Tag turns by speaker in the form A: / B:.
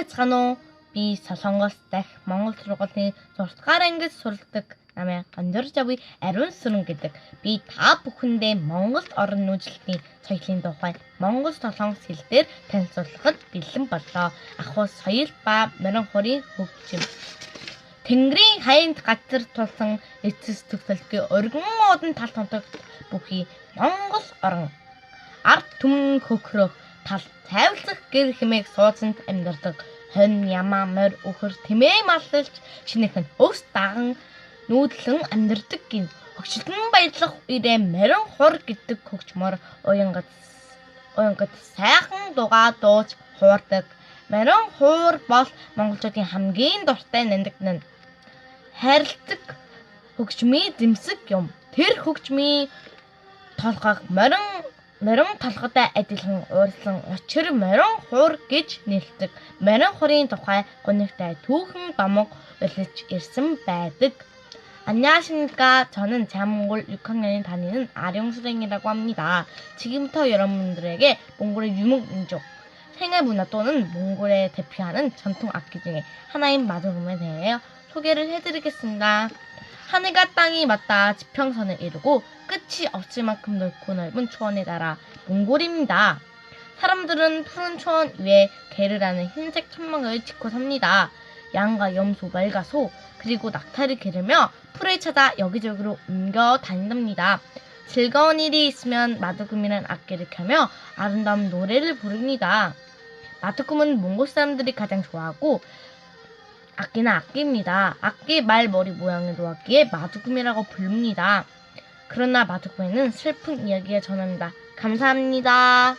A: байцгаана уу? Би Солонгос дахь Монгол сургуулийн 6 дугаар ангид суралцдаг намайг Гонжорж авъя ариун сүрэн гэдэг. Би та бүхэндээ Монгол орон нүүжлэлтийн соёлын тухай монгол солонгос хэлээр танилцуулахад бэлэн боллоо. Ахуй соёл ба морин хорийн хөгжим. Тэнгэрийн хаянд газар тулсан эцэс төгсөлтгийн өргөн уудан тал тунтагт бүхий Монгол орон ард түмэн хөхрөх тал цайвалцах гэр хэмээх суудсанд амьдардаг хонь ямаа морь өхөр тэмээ маллалж шинэхэн өвс даган нүүдлэн амьдардаг гин хөгжилтөн баярлах үедээ морин хур гэдэг хөгжмөр уянгад сайхан дугаа дууж хуурдаг. Морин хуур бол монголчуудын хамгийн дуртай нандинан хайрладаг хөгжмийн зэмсэг юм. Тэр хөгжмийн толгойг морин толгойтой адилхан уурлан учир морин хуур гэж нэрлэдэг. Морин хуурын тухай гунигтай түүхэн домог улирч ирсэн байдаг. 안녕하십니까. 저는 대한몽골 6학년인 다니는 아령수랭이라고 합니다. 지금부터 여러분들에게 몽골의 유목민족, 생활문화 또는 몽골에 대표하는 전통 악기 중에 하나인 마두금에 대해 소개를 해드리겠습니다. 하늘과 땅이 맞닿아 지평선을 이루고 끝이 없을 만큼 넓고 넓은 초원에 달아 몽골입니다. 사람들은 푸른 초원 위에 게르라는 흰색 천막을 짓고 삽니다. 양과 염소, 말과 소, 그리고 낙타를 기르며 풀을 찾아 여기저기로 옮겨 다닌답니다. 즐거운 일이 있으면 마두금이라는 악기를 켜며 아름다운 노래를 부릅니다. 마두금은 몽골 사람들이 가장 좋아하고 악기는 악기입니다. 악기 말 머리 모양을 놓았기에 마두금이라고 부릅니다. 그러나 마두금에는 슬픈 이야기가 전합니다. 감사합니다.